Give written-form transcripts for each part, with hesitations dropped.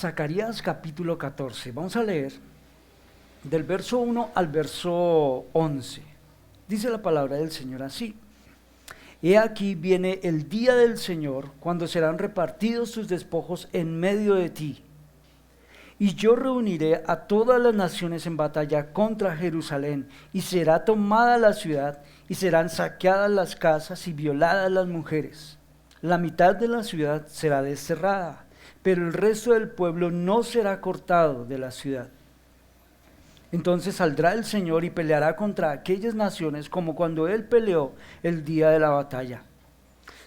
Zacarías capítulo 14. Vamos a leer del verso 1 al verso 11. Dice la palabra del Señor así: He aquí viene el día del Señor, cuando serán repartidos tus despojos en medio de ti. Y yo reuniré a todas las naciones en batalla contra Jerusalén, y será tomada la ciudad, y serán saqueadas las casas y violadas las mujeres. La mitad de la ciudad será desterrada, pero el resto del pueblo no será cortado de la ciudad. Entonces saldrá el Señor y peleará contra aquellas naciones como cuando Él peleó el día de la batalla.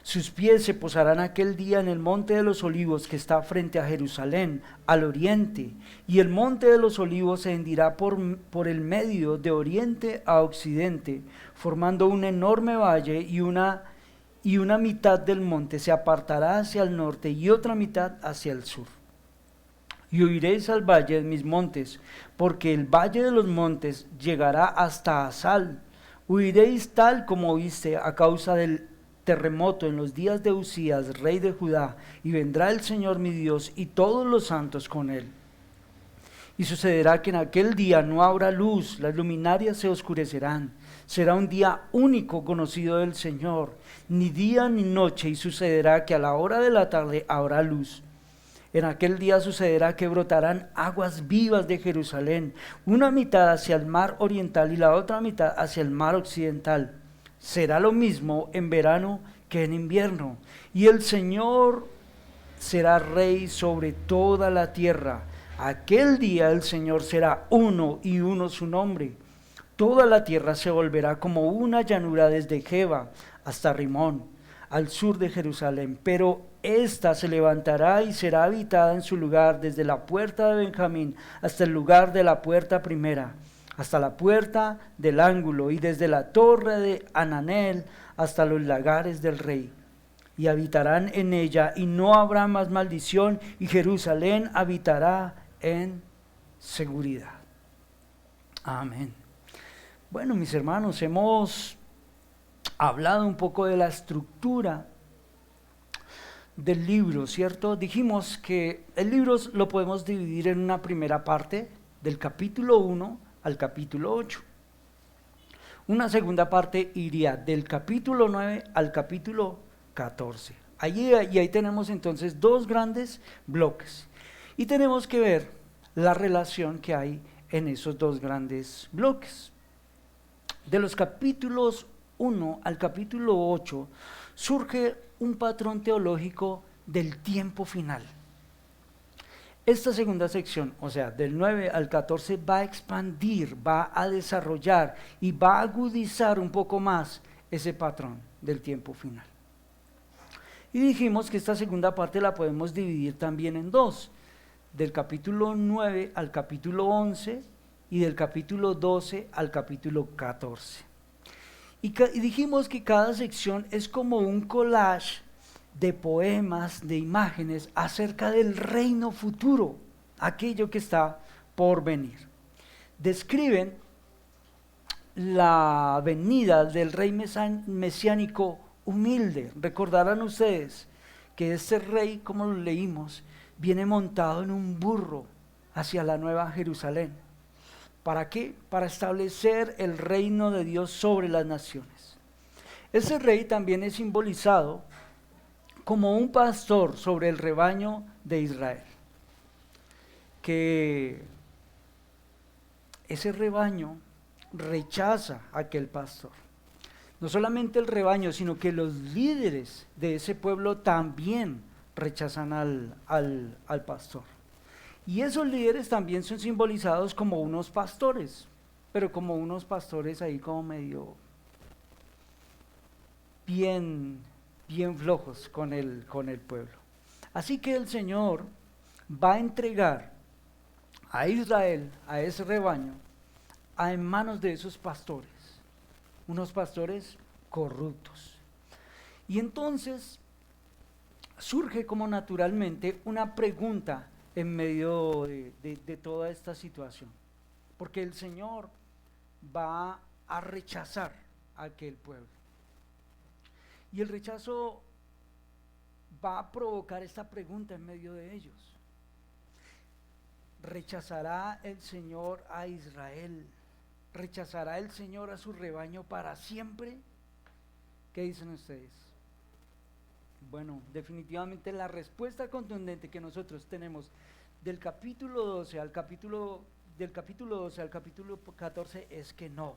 Sus pies se posarán aquel día en el monte de los olivos que está frente a Jerusalén, al oriente, y el monte de los olivos se hendirá por el medio de oriente a occidente, formando un enorme valle, y una mitad del monte se apartará hacia el norte y otra mitad hacia el sur. Y huiréis al valle de mis montes, porque el valle de los montes llegará hasta Asal. Huiréis tal como oíste a causa del terremoto en los días de Usías, rey de Judá, y vendrá el Señor mi Dios y todos los santos con él. Y sucederá que en aquel día no habrá luz, las luminarias se oscurecerán. Será un día único conocido del Señor, ni día ni noche, y sucederá que a la hora de la tarde habrá luz. En aquel día sucederá que brotarán aguas vivas de Jerusalén, una mitad hacia el mar oriental y la otra mitad hacia el mar occidental. Será lo mismo en verano que en invierno, y el Señor será rey sobre toda la tierra. Aquel día el Señor será uno y uno su nombre. Toda la tierra se volverá como una llanura desde Geba hasta Rimón, al sur de Jerusalén, pero ésta se levantará y será habitada en su lugar desde la puerta de Benjamín hasta el lugar de la puerta primera, hasta la puerta del ángulo, y desde la torre de Ananel hasta los lagares del rey. Y habitarán en ella, y no habrá más maldición, y Jerusalén habitará en seguridad. Amén. Bueno, mis hermanos, hemos hablado un poco de la estructura del libro, ¿cierto? Dijimos que el libro lo podemos dividir en una primera parte, del capítulo 1 al capítulo 8. Una segunda parte iría del capítulo 9 al capítulo 14. Ahí tenemos entonces dos grandes bloques. Y tenemos que ver la relación que hay en esos dos grandes bloques. De los capítulos 1 al capítulo 8 surge un patrón teológico del tiempo final. Esta segunda sección, o sea, del 9 al 14, va a expandir, va a desarrollar y va a agudizar un poco más ese patrón del tiempo final. Y dijimos que esta segunda parte la podemos dividir también en dos, del capítulo 9 al capítulo 11 y del capítulo 12 al capítulo 14. Y dijimos que cada sección es como un collage de poemas, de imágenes acerca del reino futuro, aquello que está por venir. Describen la venida del rey mesiánico humilde. Recordarán ustedes que este rey, como lo leímos, viene montado en un burro hacia la nueva Jerusalén. ¿Para qué? Para establecer el reino de Dios sobre las naciones. Ese rey también es simbolizado como un pastor sobre el rebaño de Israel, que ese rebaño rechaza a aquel pastor. No solamente el rebaño, sino que los líderes de ese pueblo también rechazan al pastor. Y esos líderes también son simbolizados como unos pastores, pero como unos pastores ahí como medio bien flojos con el pueblo. Así que el Señor va a entregar a Israel, a ese rebaño, en manos de esos pastores, unos pastores corruptos. Y entonces surge como naturalmente una pregunta en medio de toda esta situación, porque el Señor va a rechazar a aquel pueblo. Y el rechazo va a provocar esta pregunta en medio de ellos. ¿Rechazará el Señor a Israel? ¿Rechazará el Señor a su rebaño para siempre? ¿Qué dicen ustedes? Bueno, definitivamente la respuesta contundente que nosotros tenemos del capítulo 12 al capítulo 14 es que no.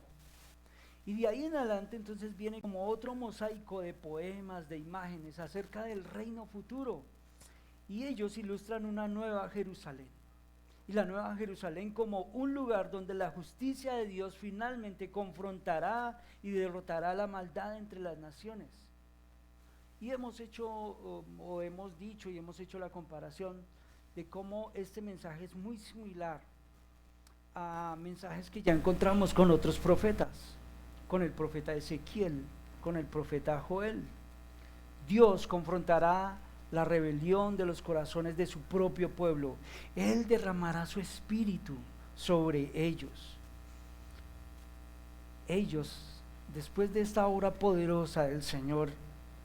Y de ahí en adelante entonces viene como otro mosaico de poemas, de imágenes acerca del reino futuro. Y ellos ilustran una nueva Jerusalén. Y la nueva Jerusalén como un lugar donde la justicia de Dios finalmente confrontará y derrotará la maldad entre las naciones. Y hemos hecho, o hemos dicho y hemos hecho la comparación de cómo este mensaje es muy similar a mensajes que ya encontramos con otros profetas, con el profeta Ezequiel, con el profeta Joel. Dios confrontará la rebelión de los corazones de su propio pueblo. Él derramará su espíritu sobre ellos. Ellos, después de esta obra poderosa del Señor,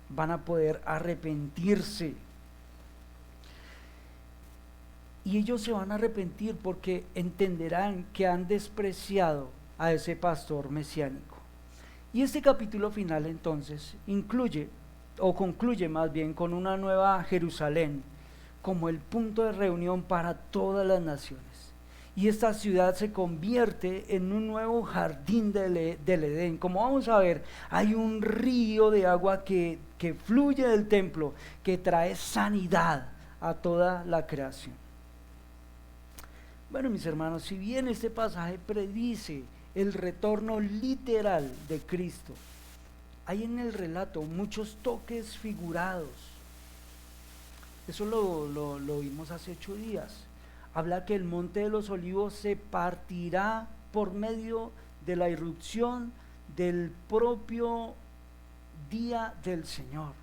van a poder arrepentirse. Y ellos se van a arrepentir porque entenderán que han despreciado a ese pastor mesiánico. Y este capítulo final entonces incluye, o concluye más bien, con una nueva Jerusalén como el punto de reunión para todas las naciones. Y esta ciudad se convierte en un nuevo jardín del Edén. Como vamos a ver, hay un río de agua que fluye del templo, que trae sanidad a toda la creación. Bueno, mis hermanos, si bien este pasaje predice el retorno literal de Cristo, hay en el relato muchos toques figurados. Eso lo vimos hace 8 días. Habla que el monte de los olivos se partirá por medio de la irrupción del propio día del Señor.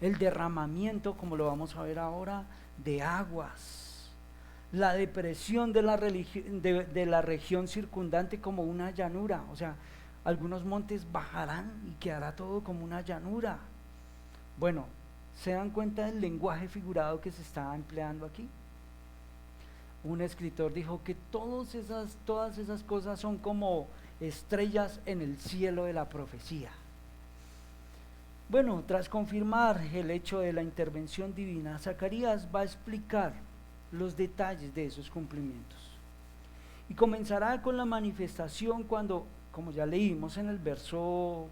El derramamiento, como lo vamos a ver ahora, de aguas. La depresión de la región circundante como una llanura. O sea, algunos montes bajarán y quedará todo como una llanura. Bueno, ¿se dan cuenta del lenguaje figurado que se está empleando aquí? Un escritor dijo que todas esas cosas son como estrellas en el cielo de la profecía. Bueno, tras confirmar el hecho de la intervención divina, Zacarías va a explicar los detalles de esos cumplimientos. Y comenzará con la manifestación cuando, como ya leímos en el verso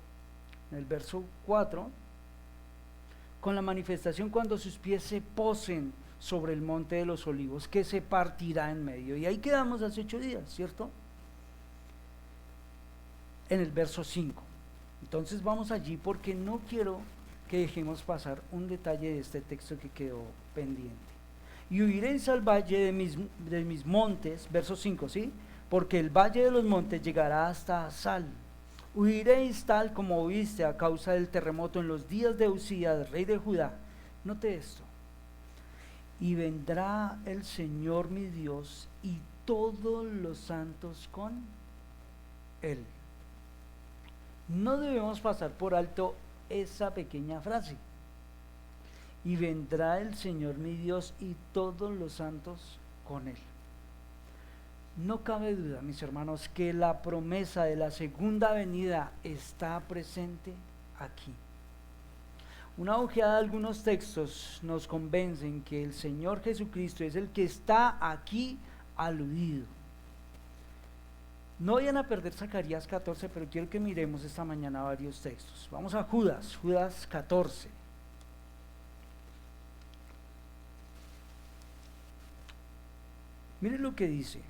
4, con la manifestación cuando sus pies se posen sobre el monte de los olivos, que se partirá en medio. Y ahí quedamos hace 8 días, ¿cierto? En el verso 5. Entonces vamos allí porque no quiero que dejemos pasar un detalle de este texto que quedó pendiente. Y huiréis al valle de mis montes, verso 5, ¿sí? Porque el valle de los montes llegará hasta Sal. Huiréis tal como huiste a causa del terremoto en los días de Usías, rey de Judá. Note esto. Y vendrá el Señor mi Dios y todos los santos con Él. No debemos pasar por alto esa pequeña frase. Y vendrá el Señor mi Dios y todos los santos con Él. No cabe duda, mis hermanos, que la promesa de la segunda venida está presente aquí. Una ojeada a algunos textos nos convencen que el Señor Jesucristo es el que está aquí aludido. No vayan a perder Zacarías 14, pero quiero que miremos esta mañana varios textos. Vamos a Judas 14. Miren lo que dice.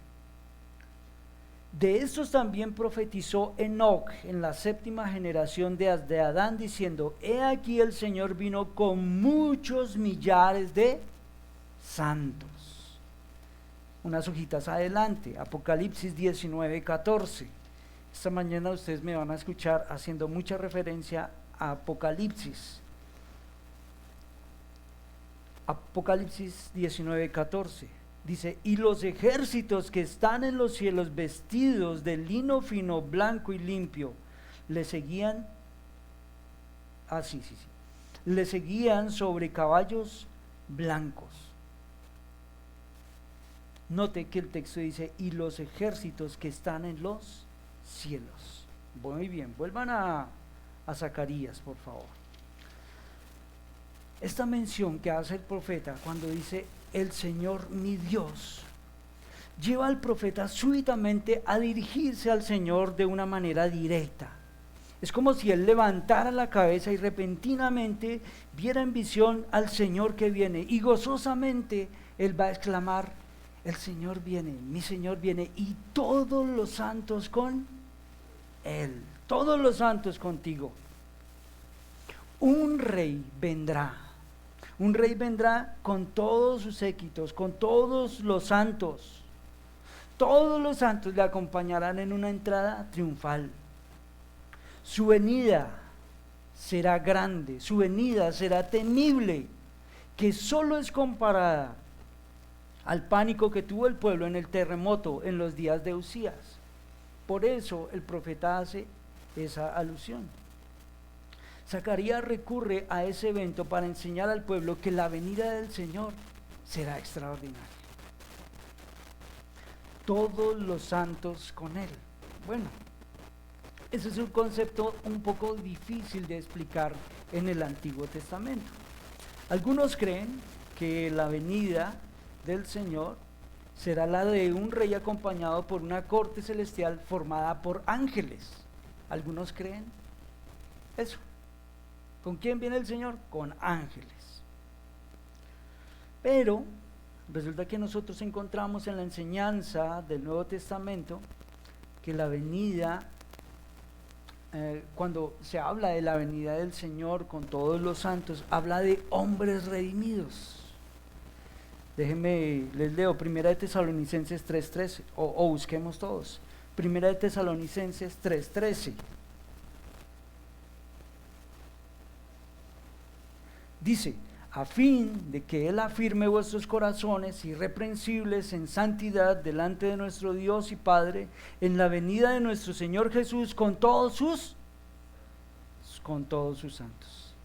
De estos también profetizó Enoc en la 7ª generación de Adán, diciendo: he aquí el Señor vino con muchos millares de santos. Unas hojitas adelante, Apocalipsis 19:14. Esta mañana ustedes me van a escuchar haciendo mucha referencia a Apocalipsis. Apocalipsis 19:14. Dice: y los ejércitos que están en los cielos vestidos de lino fino, blanco y limpio, le seguían, le seguían sobre caballos blancos. Note que el texto dice, y los ejércitos que están en los cielos. Muy bien, vuelvan a Zacarías, por favor. Esta mención que hace el profeta cuando dice, el Señor mi Dios, lleva al profeta súbitamente a dirigirse al Señor de una manera directa. Es como si él levantara la cabeza y repentinamente viera en visión al Señor que viene, y gozosamente él va a exclamar, el Señor viene, mi Señor viene, y todos los santos con él, todos los santos contigo. Un rey vendrá con todos sus séquitos, con todos los santos. Todos los santos le acompañarán en una entrada triunfal. Su venida será grande, su venida será temible, que solo es comparada al pánico que tuvo el pueblo en el terremoto en los días de Usías. Por eso el profeta hace esa alusión. Zacarías recurre a ese evento para enseñar al pueblo que la venida del Señor será extraordinaria. Todos los santos con él. Bueno, ese es un concepto un poco difícil de explicar en el Antiguo Testamento. Algunos creen que la venida del Señor será la de un rey acompañado por una corte celestial formada por ángeles. Algunos creen eso. ¿Con quién viene el Señor? Con ángeles. Pero resulta que nosotros encontramos en la enseñanza del Nuevo Testamento que la venida, cuando se habla de la venida del Señor con todos los santos, habla de hombres redimidos. Déjenme, les leo 1 de Tesalonicenses 3:13, o busquemos todos. 1 de Tesalonicenses 3:13. Dice, a fin de que Él afirme vuestros corazones irreprensibles en santidad delante de nuestro Dios y Padre, en la venida de nuestro Señor Jesús con todos sus santos.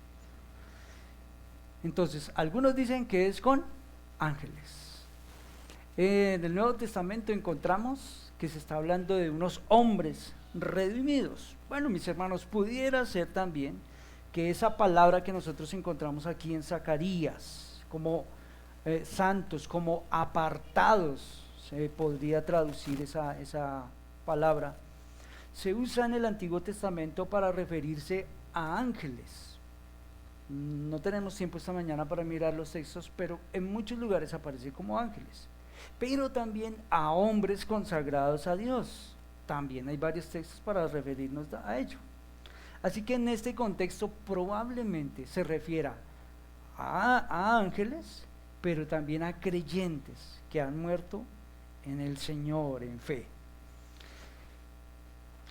Entonces, algunos dicen que es con ángeles. En el Nuevo Testamento encontramos que se está hablando de unos hombres redimidos. Bueno, mis hermanos, pudiera ser también que esa palabra que nosotros encontramos aquí en Zacarías, como santos, como apartados, se podría traducir esa palabra, se usa en el Antiguo Testamento para referirse a ángeles. No tenemos tiempo esta mañana para mirar los textos, pero en muchos lugares aparece como ángeles, pero también a hombres consagrados a Dios. También hay varios textos para referirnos a ello. Así que en este contexto probablemente se refiera a ángeles, pero también a creyentes que han muerto en el Señor, en fe.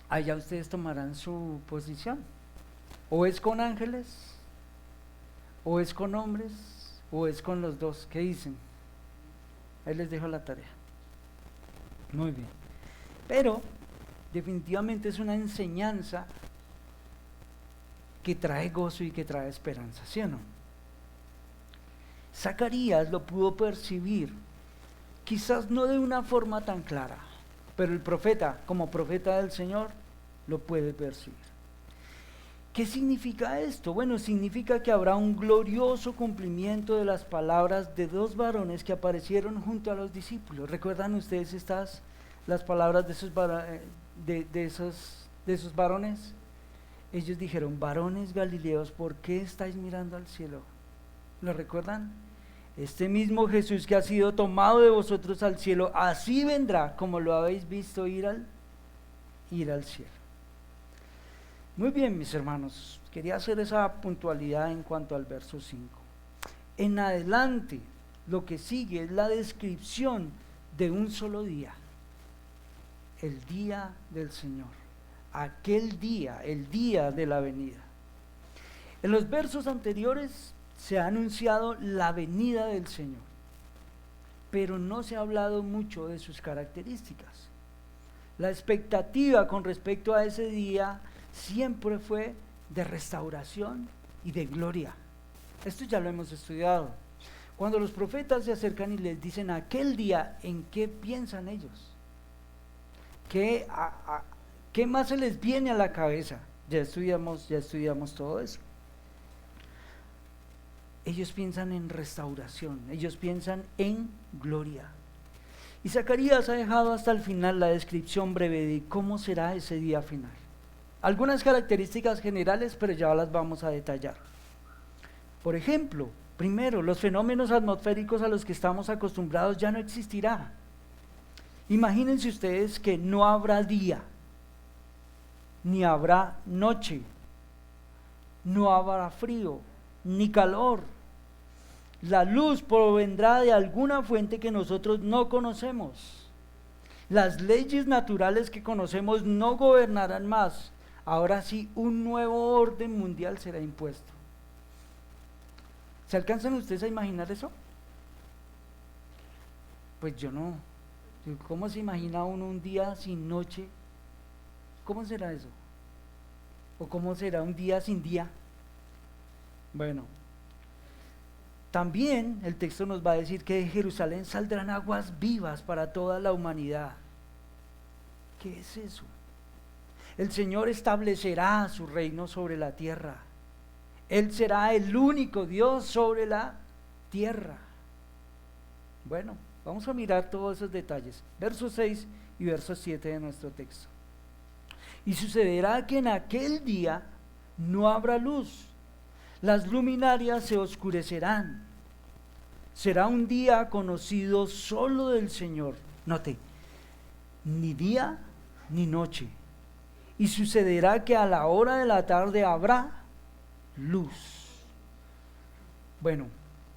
Allá ustedes tomarán su posición. O es con ángeles, o es con hombres, o es con los dos. ¿Qué dicen? Ahí les dejo la tarea. Muy bien. Pero definitivamente es una enseñanza que trae gozo y que trae esperanza, ¿sí o no? Zacarías lo pudo percibir, quizás no de una forma tan clara, pero el profeta, como profeta del Señor, lo puede percibir. ¿Qué significa esto? Bueno, significa que habrá un glorioso cumplimiento de las palabras de dos varones que aparecieron junto a los discípulos. ¿Recuerdan ustedes las palabras de esos varones? Ellos dijeron, varones galileos, ¿por qué estáis mirando al cielo? ¿Lo recuerdan? Este mismo Jesús que ha sido tomado de vosotros al cielo, así vendrá como lo habéis visto ir al cielo. Muy bien, mis hermanos, quería hacer esa puntualidad en cuanto al verso 5. En adelante, lo que sigue es la descripción de un solo día, el día del Señor. Aquel día, el día de la venida. En los versos anteriores se ha anunciado la venida del Señor, pero no se ha hablado mucho de sus características. La expectativa con respecto a ese día siempre fue de restauración y de gloria. Esto ya lo hemos estudiado. Cuando los profetas se acercan y les dicen aquel día, ¿en qué piensan ellos? ¿Qué más se les viene a la cabeza? Ya estudiamos todo eso. Ellos piensan en restauración, ellos piensan en gloria. Y Zacarías ha dejado hasta el final la descripción breve de cómo será ese día final. Algunas características generales, pero ya las vamos a detallar. Por ejemplo, primero, los fenómenos atmosféricos a los que estamos acostumbrados ya no existirá. Imagínense ustedes que no habrá día, ni habrá noche, no habrá frío, ni calor. La luz provendrá de alguna fuente que nosotros no conocemos. Las leyes naturales que conocemos no gobernarán más. Ahora sí, un nuevo orden mundial será impuesto. ¿Se alcanzan ustedes a imaginar eso? Pues yo no. ¿Cómo se imagina uno un día sin noche? ¿Cómo será eso? ¿O cómo será un día sin día? Bueno, también el texto nos va a decir que de Jerusalén saldrán aguas vivas para toda la humanidad. ¿Qué es eso? El Señor establecerá su reino sobre la tierra. Él será el único Dios sobre la tierra. Bueno, vamos a mirar todos esos detalles. Versos 6 y versos 7 de nuestro texto. Y sucederá que en aquel día no habrá luz. Las luminarias se oscurecerán. Será un día conocido solo del Señor. Note, ni día ni noche. Y sucederá que a la hora de la tarde habrá luz. Bueno,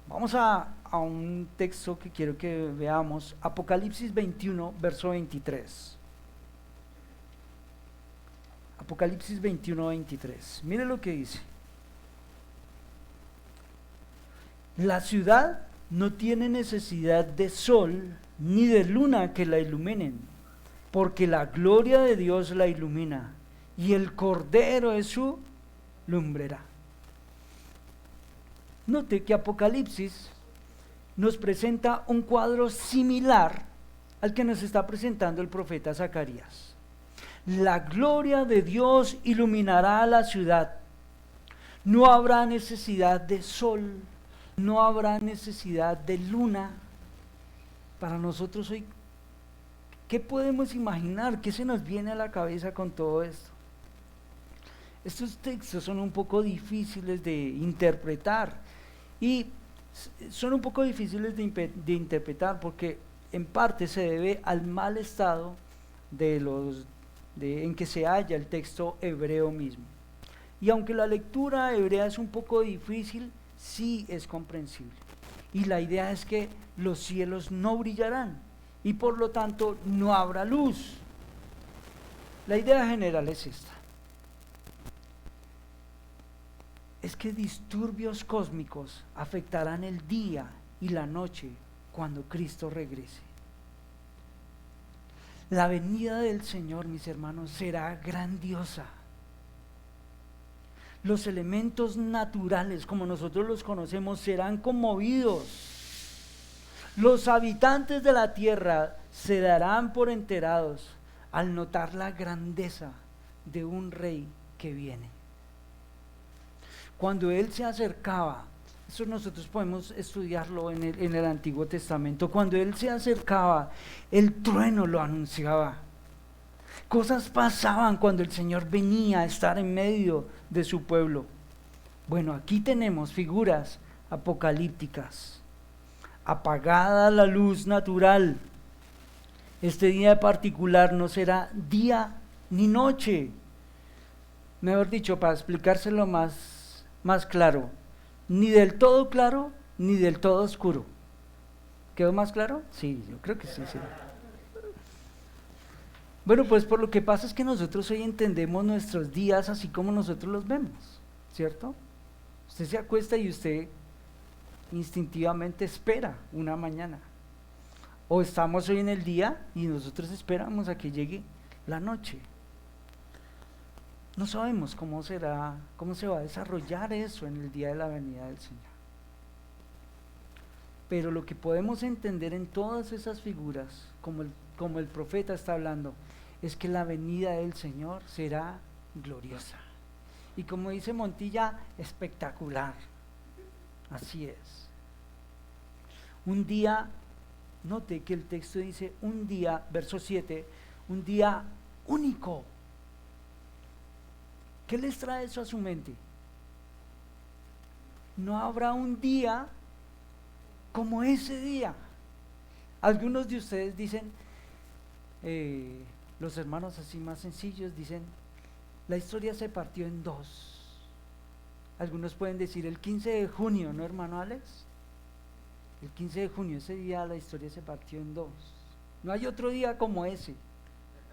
vamos a un texto que quiero que veamos. Apocalipsis 21, verso 23. Apocalipsis 21, 23. Mire lo que dice. La ciudad no tiene necesidad de sol ni de luna que la iluminen, porque la gloria de Dios la ilumina y el Cordero es su lumbrera. Note que Apocalipsis nos presenta un cuadro similar al que nos está presentando el profeta Zacarías. La gloria de Dios iluminará a la ciudad. No habrá necesidad de sol, no habrá necesidad de luna. Para nosotros hoy, ¿qué podemos imaginar? ¿Qué se nos viene a la cabeza con todo esto? Estos textos son un poco difíciles de interpretar y son un poco difíciles de interpretar porque en parte se debe al mal estado en que se halla el texto hebreo mismo. Y aunque la lectura hebrea es un poco difícil, sí es comprensible. Y la idea es que los cielos no brillarán y por lo tanto no habrá luz. La idea general es esta. Es que disturbios cósmicos afectarán el día y la noche cuando Cristo regrese. La venida del Señor, mis hermanos, será grandiosa. Los elementos naturales, como nosotros los conocemos, serán conmovidos. Los habitantes de la tierra se darán por enterados al notar la grandeza de un rey que viene. Cuando Él se acercaba, eso nosotros podemos estudiarlo en el Antiguo Testamento, cuando Él se acercaba, el trueno lo anunciaba. Cosas pasaban cuando el Señor venía a estar en medio de su pueblo. Bueno, aquí tenemos figuras apocalípticas. Apagada la luz natural, este día particular no será día ni noche. Mejor dicho, para explicárselo más claro, ni del todo claro, ni del todo oscuro. ¿Quedó más claro? Sí, yo creo que sí. Bueno, pues por lo que pasa es que nosotros hoy entendemos nuestros días así como nosotros los vemos, ¿cierto? Usted se acuesta y usted instintivamente espera una mañana. O estamos hoy en el día y nosotros esperamos a que llegue la noche. No sabemos cómo se va a desarrollar eso en el día de la venida del Señor. Pero lo que podemos entender en todas esas figuras, como el profeta está hablando, es que la venida del Señor será gloriosa. Y como dice Montilla, espectacular. Así es. Un día, note que el texto dice un día, verso 7, un día único. ¿Qué les trae eso a su mente? No habrá un día como ese día. Algunos de ustedes dicen, los hermanos así más sencillos dicen, la historia se partió en dos. Algunos pueden decir el 15 de junio, ¿no, hermano Alex? El 15 de junio, ese día la historia se partió en dos. No hay otro día como ese.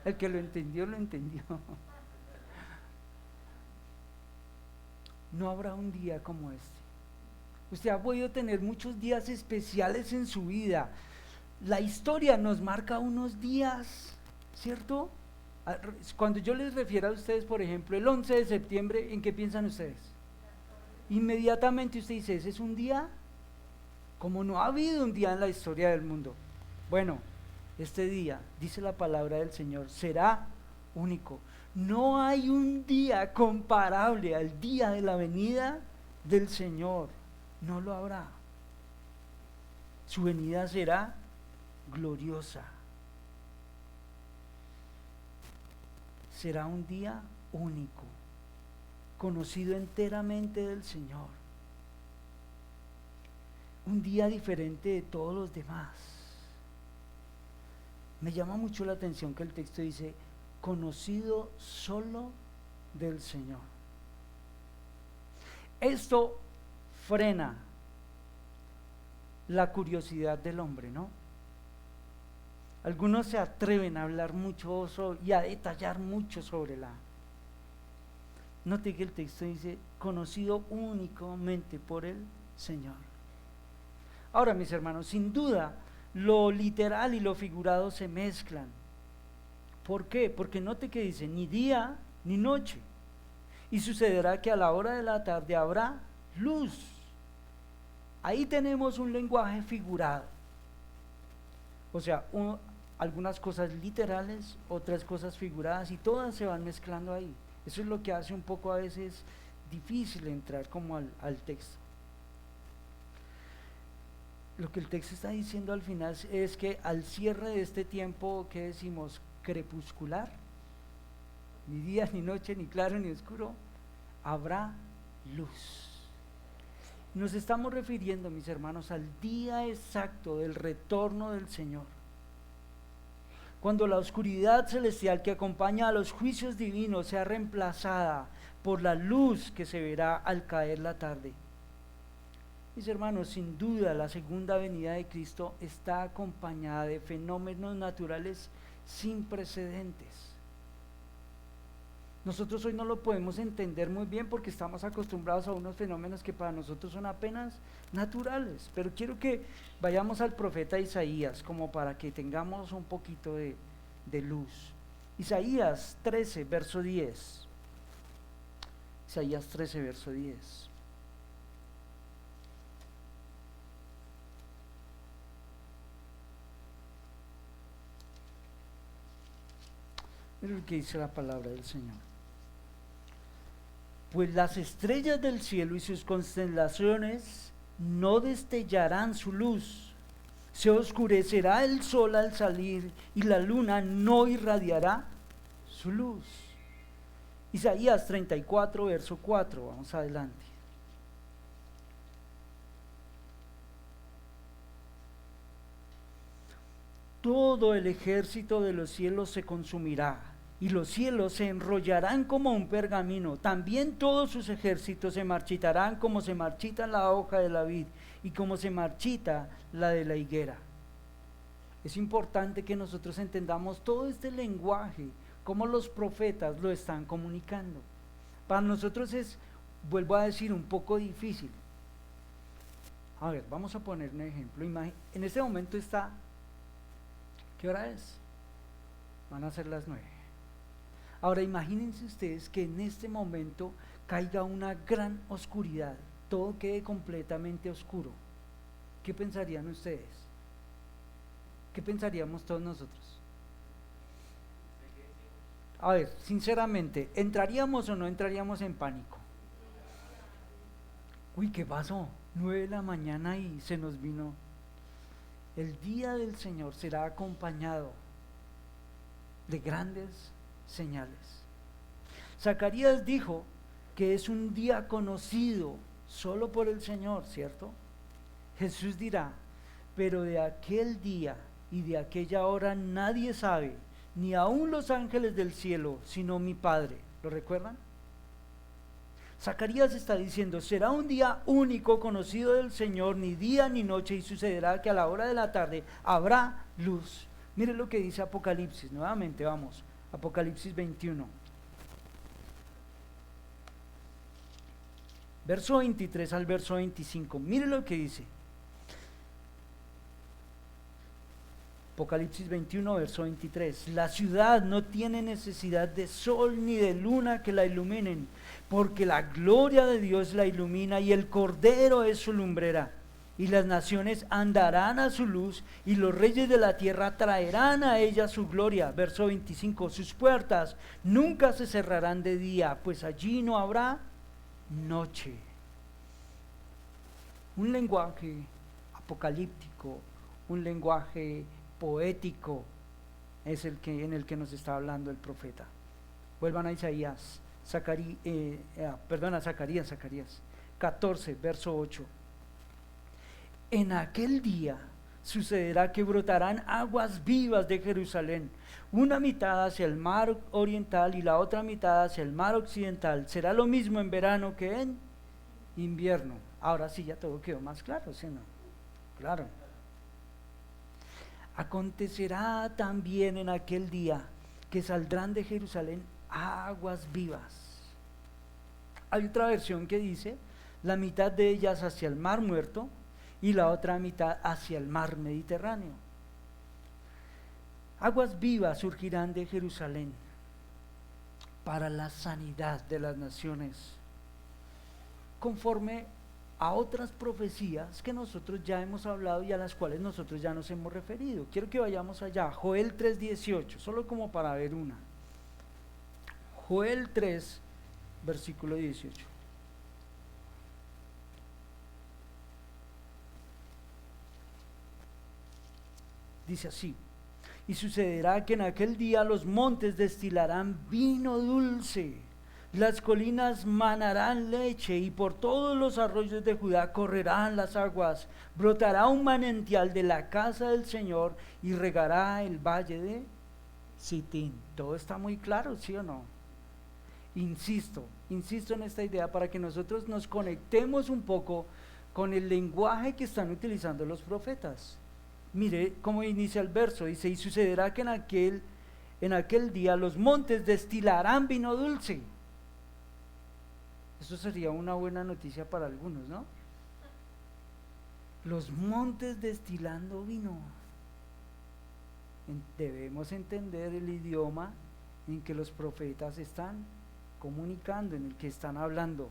El que lo entendió, lo entendió. No habrá un día como este. Usted ha podido tener muchos días especiales en su vida. La historia nos marca unos días, ¿cierto? Cuando yo les refiero a ustedes, por ejemplo, el 11 de septiembre, ¿en qué piensan ustedes? Inmediatamente usted dice, ¿ese es un día? Como no ha habido un día en la historia del mundo. Bueno, este día, dice la palabra del Señor, será único. No hay un día comparable al día de la venida del Señor. No lo habrá. Su venida será gloriosa. Será un día único, conocido enteramente del Señor. Un día diferente de todos los demás. Me llama mucho la atención que el texto dice, conocido solo del Señor. Esto frena la curiosidad del hombre, ¿no? Algunos se atreven a hablar mucho y a detallar mucho sobre la. Note que el texto dice, conocido únicamente por el Señor. Ahora, mis hermanos, sin duda, lo literal y lo figurado se mezclan. ¿Por qué? Porque note que dice, ni día ni noche. Y sucederá que a la hora de la tarde habrá luz. Ahí tenemos un lenguaje figurado. O sea, algunas cosas literales, otras cosas figuradas, y todas se van mezclando ahí. Eso es lo que hace un poco a veces difícil entrar como al texto. Lo que el texto está diciendo al final es que al cierre de este tiempo, ¿qué decimos? Crepuscular, ni día, ni noche, ni claro, ni oscuro, habrá luz. Nos estamos refiriendo, mis hermanos, al día exacto del retorno del Señor. Cuando la oscuridad celestial que acompaña a los juicios divinos sea reemplazada por la luz que se verá al caer la tarde. Mis hermanos, sin duda la segunda venida de Cristo está acompañada de fenómenos naturales sin precedentes. Nosotros hoy no lo podemos entender muy bien porque estamos acostumbrados a unos fenómenos que para nosotros son apenas naturales, pero quiero que vayamos al profeta Isaías como para que tengamos un poquito de luz. Isaías 13, verso 10. Isaías 13, verso 10. Mira lo que dice la palabra del Señor. Pues las estrellas del cielo y sus constelaciones no destellarán su luz. Se oscurecerá el sol al salir y la luna no irradiará su luz. Isaías 34, verso 4, vamos adelante. Todo el ejército de los cielos se consumirá, y los cielos se enrollarán como un pergamino. También todos sus ejércitos se marchitarán como se marchita la hoja de la vid y como se marchita la de la higuera. Es importante que nosotros entendamos todo este lenguaje, cómo los profetas lo están comunicando. Para nosotros es, vuelvo a decir, un poco difícil. A ver, vamos a poner un ejemplo. En este momento está, ¿qué hora es? Van a ser las 9. Ahora imagínense ustedes que en este momento caiga una gran oscuridad, todo quede completamente oscuro. ¿qué pensarían ustedes? ¿Qué pensaríamos todos nosotros? A ver, sinceramente, ¿entraríamos o no entraríamos en pánico? Uy, ¿qué pasó? 9 de la mañana y se nos vino. El día del Señor será acompañado de grandes señales. Zacarías dijo que es un día conocido solo por el Señor, ¿cierto? Jesús dirá, pero de aquel día y de aquella hora nadie sabe, ni aun los ángeles del cielo, sino mi Padre. ¿Lo recuerdan? Zacarías está diciendo, será un día único conocido del Señor, ni día ni noche, y sucederá que a la hora de la tarde habrá luz. Mire lo que dice Apocalipsis, nuevamente vamos, Apocalipsis 21. Verso 23 al verso 25, mire lo que dice. Apocalipsis 21, verso 23. La ciudad no tiene necesidad de sol ni de luna que la iluminen, porque la gloria de Dios la ilumina y el Cordero es su lumbrera. Y las naciones andarán a su luz y los reyes de la tierra traerán a ella su gloria. Verso 25. Sus puertas nunca se cerrarán de día, pues allí no habrá noche. Un lenguaje apocalíptico, un lenguaje poético es en el que nos está hablando el profeta. Vuelvan a Isaías, Zacarías 14, verso 8. En aquel día sucederá que brotarán aguas vivas de Jerusalén, una mitad hacia el mar oriental y la otra mitad hacia el mar occidental. Será lo mismo en verano que en invierno. Ahora sí ya todo quedó más claro, ¿sí o no? Claro. Acontecerá también en aquel día que saldrán de Jerusalén aguas vivas. Hay otra versión que dice, la mitad de ellas hacia el mar muerto y la otra mitad hacia el mar Mediterráneo. Aguas vivas surgirán de Jerusalén para la sanidad de las naciones, conforme a otras profecías que nosotros ya hemos hablado y a las cuales nosotros ya nos hemos referido. Quiero que vayamos allá, Joel 3:18, solo como para ver una. Joel 3, versículo 18. Dice así, y sucederá que en aquel día los montes destilarán vino dulce, las colinas manarán leche y por todos los arroyos de Judá correrán las aguas, brotará un manantial de la casa del Señor y regará el valle de Sitín. Todo está muy claro, ¿sí o no? Insisto en esta idea para que nosotros nos conectemos un poco con el lenguaje que están utilizando los profetas. Mire cómo inicia el verso, dice, y sucederá que en aquel día los montes destilarán vino dulce. Eso sería una buena noticia para algunos, ¿no? Los montes destilando vino. Debemos entender el idioma en que los profetas están comunicando, en el que están hablando.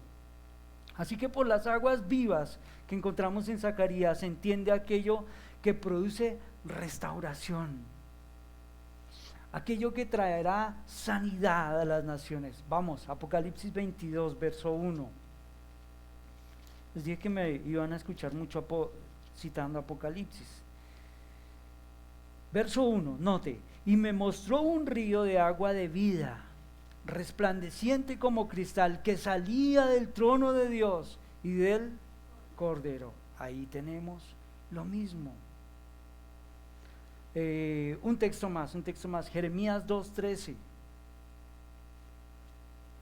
Así que por las aguas vivas que encontramos en Zacarías se entiende aquello que produce restauración, aquello que traerá sanidad a las naciones. Vamos, Apocalipsis 22, verso 1. Les dije que me iban a escuchar mucho citando Apocalipsis. Verso 1, note, y me mostró un río de agua de vida, resplandeciente como cristal, que salía del trono de Dios y del Cordero. Ahí tenemos lo mismo. Un texto más, Jeremías 2:13.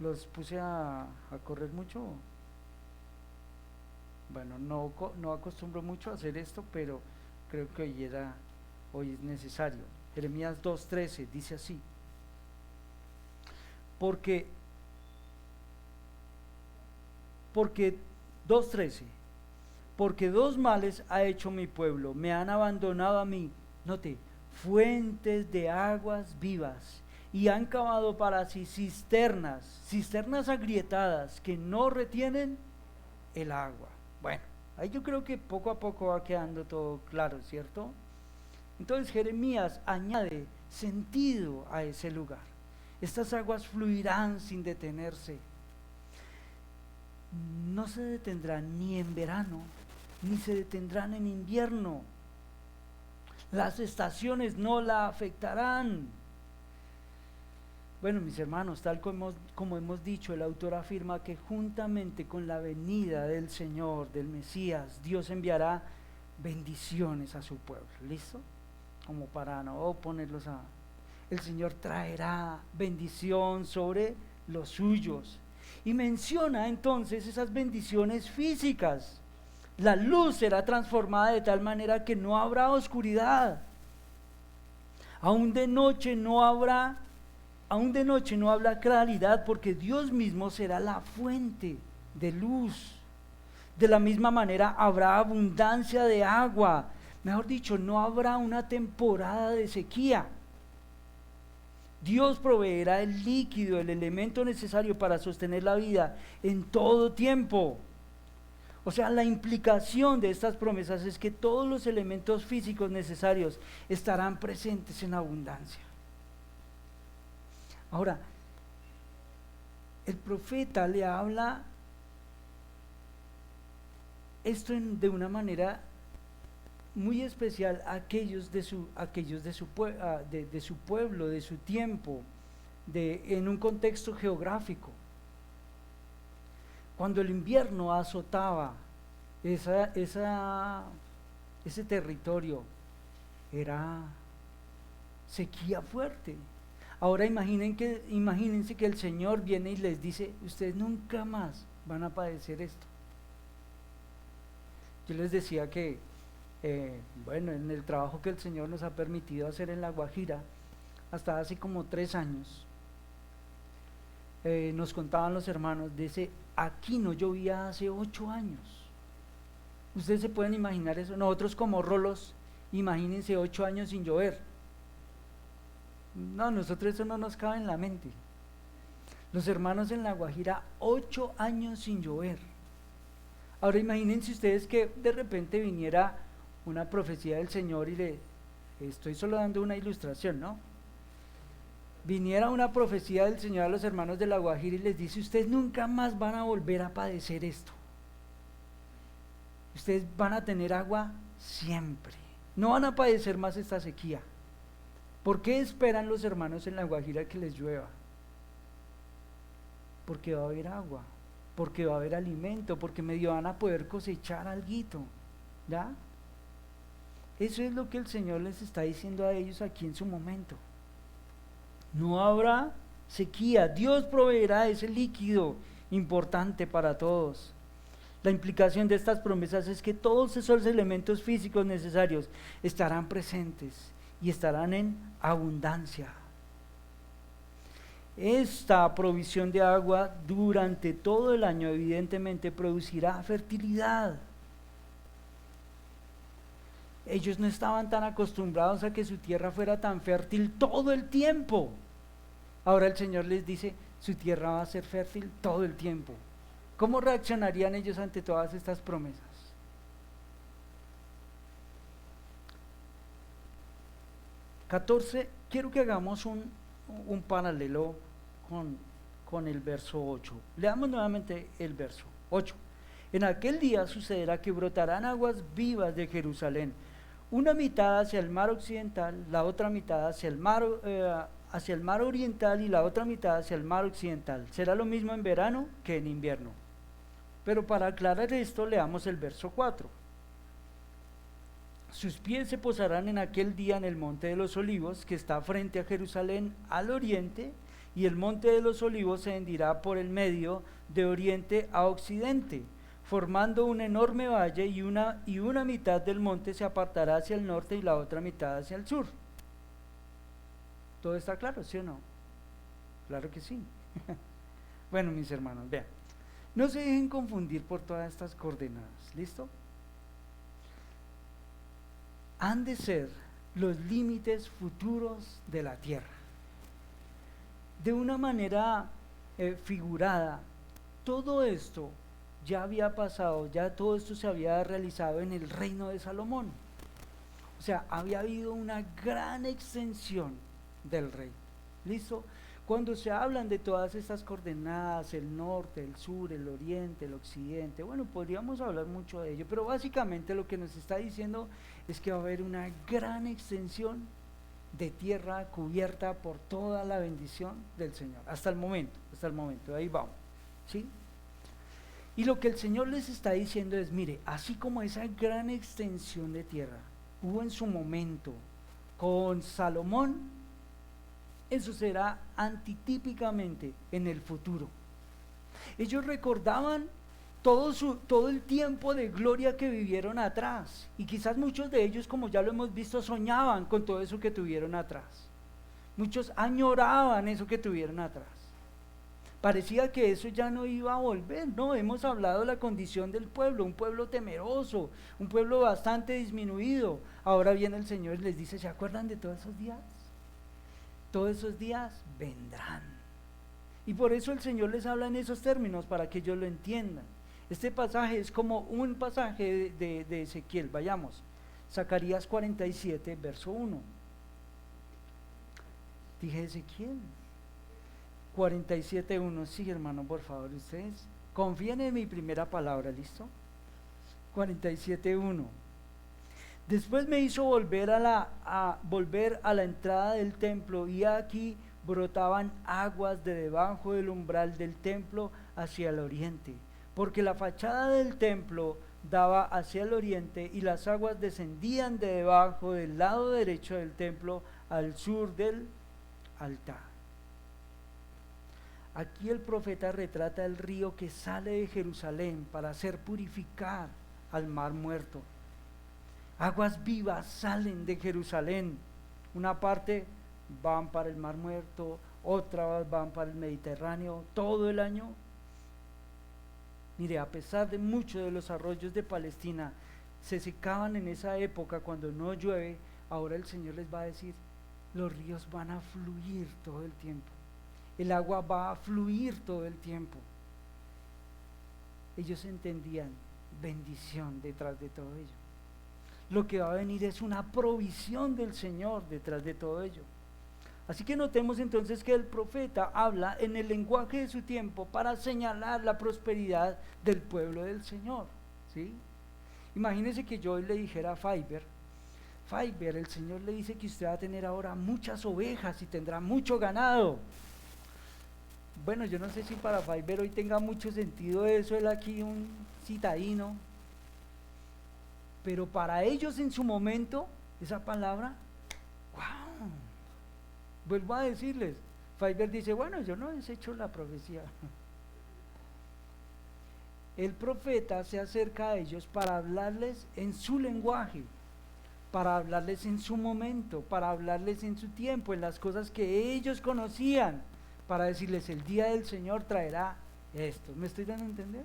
¿Los puse a correr mucho? Bueno, no acostumbro mucho a hacer esto, pero creo que hoy es necesario. Jeremías 2:13 dice así: porque 2:13, porque dos males ha hecho mi pueblo, me han abandonado a mí, note, fuentes de aguas vivas, y han cavado para sí cisternas agrietadas que no retienen el agua. Bueno, Ahí yo creo que poco a poco va quedando todo claro, ¿cierto? Entonces Jeremías añade sentido a ese lugar. Estas aguas fluirán sin detenerse. No se detendrán ni en verano, ni se detendrán en invierno. Las estaciones no la afectarán. Bueno, mis hermanos, tal como hemos dicho, el autor afirma que juntamente con la venida del Señor, del Mesías, Dios enviará bendiciones a su pueblo. ¿Listo? Como para no ponerlos a... El Señor traerá bendición sobre los suyos. Y menciona entonces esas bendiciones físicas. La luz será transformada de tal manera que no habrá oscuridad. Aún de noche no habrá claridad, porque Dios mismo será la fuente de luz. De la misma manera habrá abundancia de agua. Mejor dicho, no habrá una temporada de sequía. Dios proveerá el líquido, el elemento necesario para sostener la vida en todo tiempo. O sea, la implicación de estas promesas es que todos los elementos físicos necesarios estarán presentes en abundancia. Ahora, el profeta le habla esto de una manera muy especial a aquellos de su pueblo, de su tiempo, en un contexto geográfico. Cuando el invierno azotaba ese territorio, era sequía fuerte. Ahora imagínense que el Señor viene y les dice: ustedes nunca más van a padecer esto. Yo les decía que bueno, en el trabajo que el Señor nos ha permitido hacer en La Guajira, hasta hace como 3 años, nos contaban los hermanos, dice, aquí no llovía hace 8 años. Ustedes se pueden imaginar eso. Nosotros como rolos, imagínense 8 años sin llover. No, nosotros eso no nos cabe en la mente. Los hermanos en La Guajira, 8 años sin llover. Ahora imagínense ustedes que de repente viniera una profecía del Señor, y estoy solo dando una ilustración, ¿no? Viniera una profecía del Señor a los hermanos de La Guajira y les dice: ustedes nunca más van a volver a padecer esto. Ustedes van a tener agua siempre. No van a padecer más esta sequía. ¿Por qué esperan los hermanos en La Guajira que les llueva? Porque va a haber agua, porque va a haber alimento, porque medio van a poder cosechar alguito, ¿ya? Eso es lo que el Señor les está diciendo a ellos aquí en su momento. No habrá sequía, Dios proveerá ese líquido importante para todos. La implicación de estas promesas es que todos esos elementos físicos necesarios estarán presentes y estarán en abundancia. Esta provisión de agua durante todo el año evidentemente producirá fertilidad. Ellos no estaban tan acostumbrados a que su tierra fuera tan fértil todo el tiempo. Ahora el Señor les dice: su tierra va a ser fértil todo el tiempo. ¿Cómo reaccionarían ellos ante todas estas promesas? Quiero que hagamos un paralelo con el verso 8. Leamos nuevamente el verso 8. En aquel día sucederá que brotarán aguas vivas de Jerusalén, una mitad hacia el mar occidental, la otra mitad hacia el mar oriental y la otra mitad hacia el mar occidental. Será lo mismo en verano que en invierno. Pero para aclarar esto, leamos el verso 4. Sus pies se posarán en aquel día en el monte de los olivos, que está frente a Jerusalén al oriente, y el monte de los olivos se hendirá por el medio de oriente a occidente, formando un enorme valle, y una mitad del monte se apartará hacia el norte y la otra mitad hacia el sur. ¿Todo está claro, sí o no? Claro que sí. Bueno, mis hermanos, vean, no se dejen confundir por todas estas coordenadas, ¿listo? Han de ser los límites futuros de la tierra. De una manera figurada, todo esto ya había pasado, ya todo esto se había realizado en el reino de Salomón. O sea, había habido una gran extensión del reino. ¿Listo? Cuando se hablan de todas estas coordenadas, el norte, el sur, el oriente, el occidente, bueno, podríamos hablar mucho de ello, pero básicamente lo que nos está diciendo es que va a haber una gran extensión de tierra cubierta por toda la bendición del Señor, hasta el momento, ahí vamos, ¿sí? Y lo que el Señor les está diciendo es, mire, así como esa gran extensión de tierra hubo en su momento con Salomón, eso será antitípicamente en el futuro. Ellos recordaban todo el tiempo de gloria que vivieron atrás, y quizás muchos de ellos, como ya lo hemos visto, soñaban con todo eso que tuvieron atrás. Muchos añoraban eso que tuvieron atrás. Parecía que eso ya no iba a volver, ¿no? Hemos hablado de la condición del pueblo, un pueblo temeroso, un pueblo bastante disminuido. Ahora viene el Señor y les dice, ¿se acuerdan de todos esos días? Todos esos días vendrán. Y por eso el Señor les habla en esos términos, para que ellos lo entiendan. Este pasaje es como un pasaje de Ezequiel. Vayamos, Zacarías 47, verso 1. Dije Ezequiel 47, 1. Sí, hermano, por favor, ustedes confíen en mi primera palabra, ¿listo? 47, 1. Después me hizo volver a la entrada del templo, y aquí brotaban aguas de debajo del umbral del templo hacia el oriente, porque la fachada del templo daba hacia el oriente, y las aguas descendían de debajo del lado derecho del templo al sur del altar. Aquí el profeta retrata el río que sale de Jerusalén para hacer purificar al mar muerto. Aguas vivas salen de Jerusalén. Una parte van para el Mar Muerto, otra van para el Mediterráneo, todo el año. Mire, a pesar de muchos de los arroyos de Palestina se secaban en esa época cuando no llueve, ahora el Señor les va a decir, los ríos van a fluir todo el tiempo. El agua va a fluir todo el tiempo. Ellos entendían bendición detrás de todo ello. Lo que va a venir es una provisión del Señor detrás de todo ello. Así que notemos entonces que el profeta habla en el lenguaje de su tiempo para señalar la prosperidad del pueblo del Señor, ¿sí? Imagínese que yo hoy le dijera a Fiverr, el Señor le dice que usted va a tener ahora muchas ovejas y tendrá mucho ganado. Bueno, yo no sé si para Fiverr hoy tenga mucho sentido eso, él aquí un citadino, pero para ellos en su momento, esa palabra, ¡wow! Vuelvo a decirles, Fiverr dice, bueno, yo no he hecho la profecía. El profeta se acerca a ellos para hablarles en su lenguaje, para hablarles en su momento, para hablarles en su tiempo, en las cosas que ellos conocían, para decirles, el día del Señor traerá esto. ¿Me estoy dando a entender?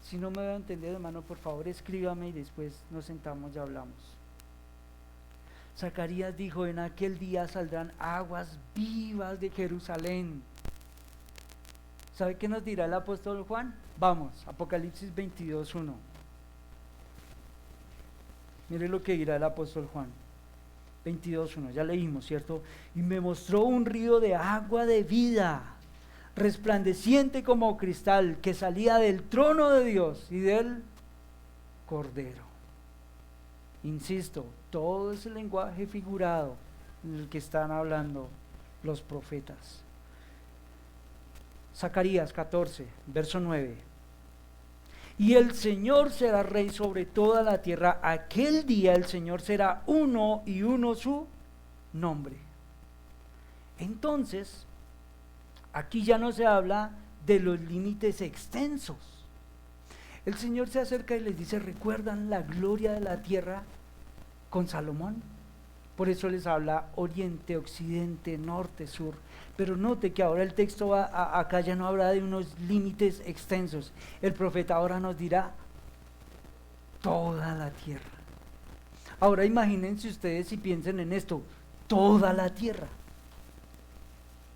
Si no me voy a entender, hermano, por favor escríbame y después nos sentamos y hablamos. Zacarías dijo, en aquel día saldrán aguas vivas de Jerusalén. ¿Sabe qué nos dirá el apóstol Juan? Vamos, Apocalipsis 22:1. Mire lo que dirá el apóstol Juan. 22:1, ya leímos, ¿cierto? Y me mostró un río de agua de vida, resplandeciente como cristal, que salía del trono de Dios y del Cordero. Insisto, todo ese lenguaje figurado en el que están hablando los profetas. Zacarías 14, verso 9. Y el Señor será rey sobre toda la tierra. Aquel día el Señor será uno y uno su nombre. Entonces, aquí ya no se habla de los límites extensos. El Señor se acerca y les dice, ¿recuerdan la gloria de la tierra con Salomón? Por eso les habla oriente, occidente, norte, sur. Pero note que ahora el texto acá ya no habla de unos límites extensos. El profeta ahora nos dirá toda la tierra. Ahora imagínense ustedes y piensen en esto, toda la tierra.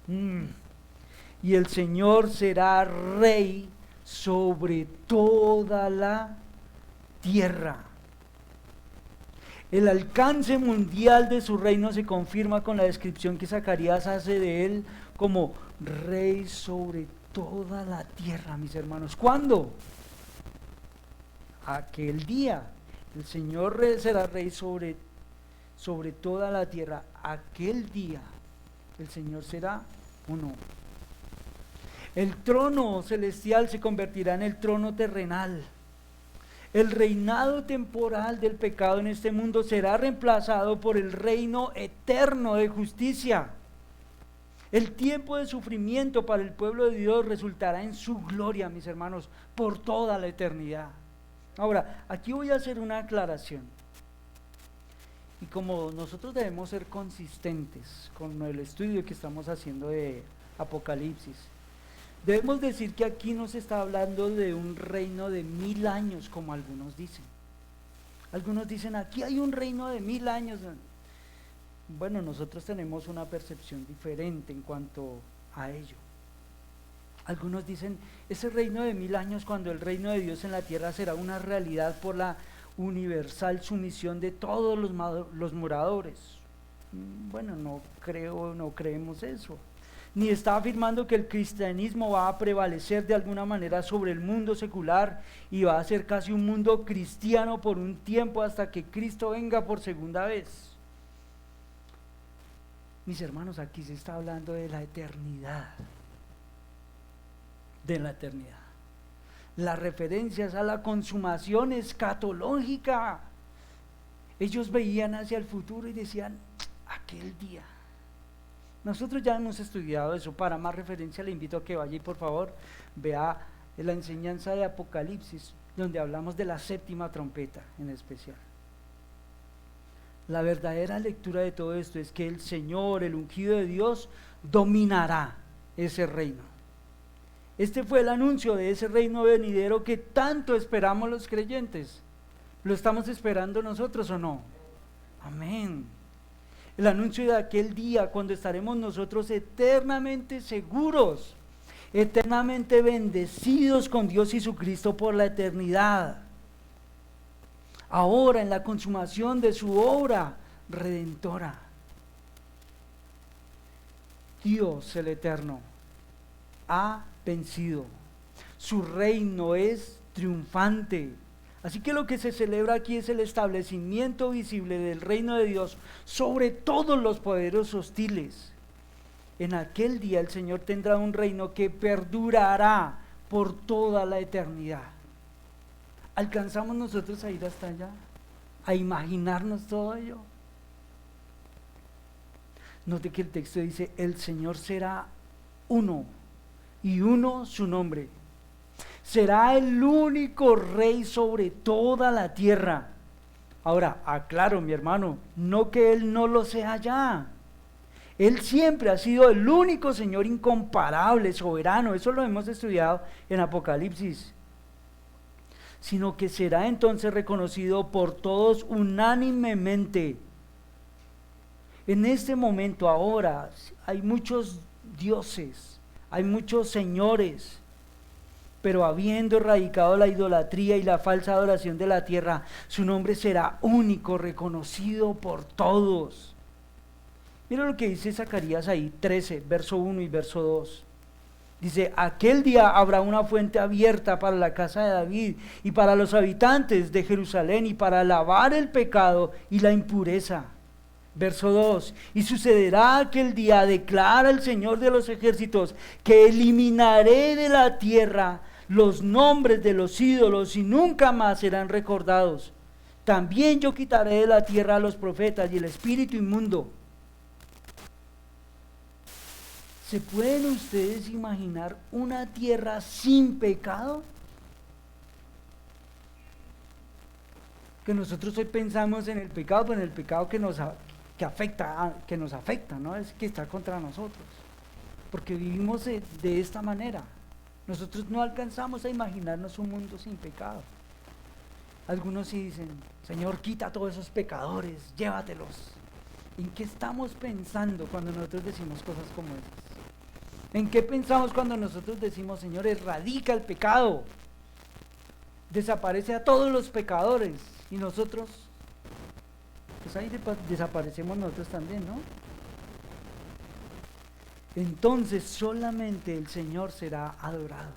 Y el Señor será rey sobre toda la tierra. El alcance mundial de su reino se confirma con la descripción que Zacarías hace de él como rey sobre toda la tierra, mis hermanos. ¿Cuándo? Aquel día. El Señor será rey sobre toda la tierra. Aquel día el Señor será uno. El trono celestial se convertirá en el trono terrenal. El reinado temporal del pecado en este mundo será reemplazado por el reino eterno de justicia. El tiempo de sufrimiento para el pueblo de Dios resultará en su gloria, mis hermanos, por toda la eternidad. Ahora, aquí voy a hacer una aclaración. Y como nosotros debemos ser consistentes con el estudio que estamos haciendo de Apocalipsis, debemos decir que aquí no se está hablando de un reino de 1000 años, como algunos dicen. Algunos dicen, aquí hay un reino de 1000 años. Bueno, nosotros tenemos una percepción diferente en cuanto a ello. Algunos dicen, ese reino de 1000 años, cuando el reino de Dios en la tierra será una realidad por la universal sumisión de todos los moradores. Bueno, no creemos eso. Ni está afirmando que el cristianismo va a prevalecer de alguna manera sobre el mundo secular y va a ser casi un mundo cristiano por un tiempo hasta que Cristo venga por segunda vez. Mis hermanos, aquí se está hablando de la eternidad. De la eternidad. Las referencias a la consumación escatológica. Ellos veían hacia el futuro y decían, aquel día. Nosotros ya hemos estudiado eso. Para más referencia le invito a que vaya y por favor vea la enseñanza de Apocalipsis, donde hablamos de la séptima trompeta en especial. La verdadera lectura de todo esto es que el Señor, el ungido de Dios, dominará ese reino. Este fue el anuncio de ese reino venidero que tanto esperamos los creyentes. ¿Lo estamos esperando nosotros o no? Amén. El anuncio de aquel día cuando estaremos nosotros eternamente seguros, eternamente bendecidos con Dios y su Cristo por la eternidad. Ahora en la consumación de su obra redentora. Dios el Eterno ha vencido. Su reino es triunfante. Así que lo que se celebra aquí es el establecimiento visible del reino de Dios sobre todos los poderes hostiles. En aquel día el Señor tendrá un reino que perdurará por toda la eternidad. ¿Alcanzamos nosotros a ir hasta allá? ¿A imaginarnos todo ello? Note que el texto dice, el Señor será uno, y uno su nombre. Será el único rey sobre toda la tierra. Ahora, aclaro, mi hermano, no que Él no lo sea ya. Él siempre ha sido el único Señor incomparable, soberano. Eso lo hemos estudiado en Apocalipsis. Sino que será entonces reconocido por todos unánimemente. En este momento, ahora, hay muchos dioses, hay muchos señores, pero habiendo erradicado la idolatría y la falsa adoración de la tierra, su nombre será único, reconocido por todos. Mira lo que dice Zacarías ahí, 13, verso 1 y verso 2. Dice, aquel día habrá una fuente abierta para la casa de David y para los habitantes de Jerusalén y para lavar el pecado y la impureza. Verso 2, y sucederá aquel día, declara el Señor de los ejércitos, que eliminaré de la tierra los nombres de los ídolos y nunca más serán recordados. También yo quitaré de la tierra a los profetas y el espíritu inmundo. ¿Se pueden ustedes imaginar una tierra sin pecado? Que nosotros hoy pensamos en el pecado, pero en el pecado que nos afecta, ¿no? Es que está contra nosotros. Porque vivimos de esta manera. Nosotros no alcanzamos a imaginarnos un mundo sin pecado. Algunos sí dicen, Señor, quita a todos esos pecadores, llévatelos. ¿En qué estamos pensando cuando nosotros decimos cosas como esas? ¿En qué pensamos cuando nosotros decimos, Señor, erradica el pecado? Desaparece a todos los pecadores. Y nosotros, pues ahí desaparecemos nosotros también, ¿no? Entonces solamente el Señor será adorado.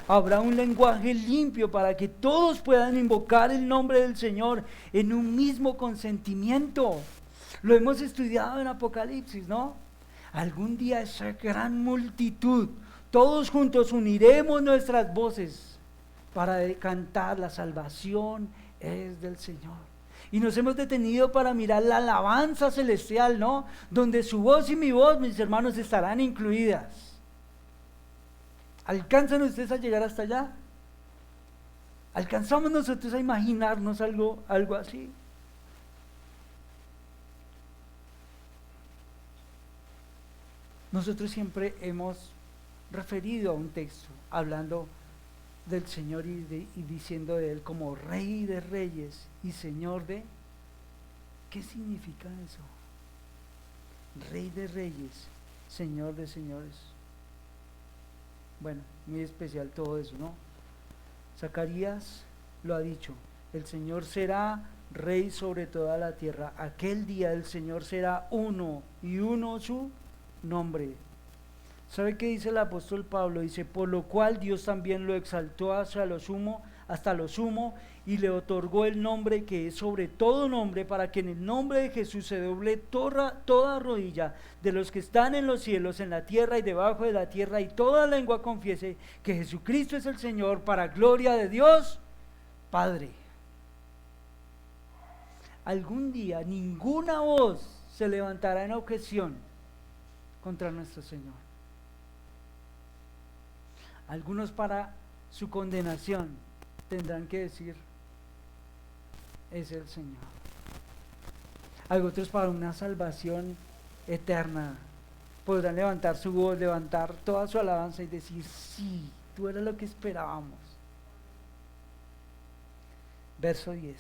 Habrá un lenguaje limpio para que todos puedan invocar el nombre del Señor en un mismo consentimiento. Lo hemos estudiado en Apocalipsis, ¿no? Algún día esa gran multitud, todos juntos uniremos nuestras voces para cantar: la salvación es del Señor. Y nos hemos detenido para mirar la alabanza celestial, ¿no? Donde su voz y mi voz, mis hermanos, estarán incluidas. ¿Alcanzan ustedes a llegar hasta allá? ¿Alcanzamos nosotros a imaginarnos algo así? Nosotros siempre hemos referido a un texto hablando del Señor y diciendo de Él como Rey de Reyes y Señor de... ¿Qué significa eso? Rey de Reyes, Señor de Señores. Bueno, muy especial todo eso, ¿no? Zacarías lo ha dicho: el Señor será Rey sobre toda la tierra. Aquel día el Señor será uno, y uno su nombre. ¿Sabe qué dice el apóstol Pablo? Dice: por lo cual Dios también lo exaltó hasta lo sumo, y le otorgó el nombre que es sobre todo nombre, para que en el nombre de Jesús se doble toda rodilla de los que están en los cielos, en la tierra y debajo de la tierra, y toda lengua confiese que Jesucristo es el Señor, para gloria de Dios Padre. Algún día ninguna voz se levantará en objeción contra nuestro Señor. Algunos para su condenación tendrán que decir: es el Señor. Hay otros para una salvación eterna. Podrán levantar su voz, levantar toda su alabanza y decir: sí, tú eres lo que esperábamos. Verso 10.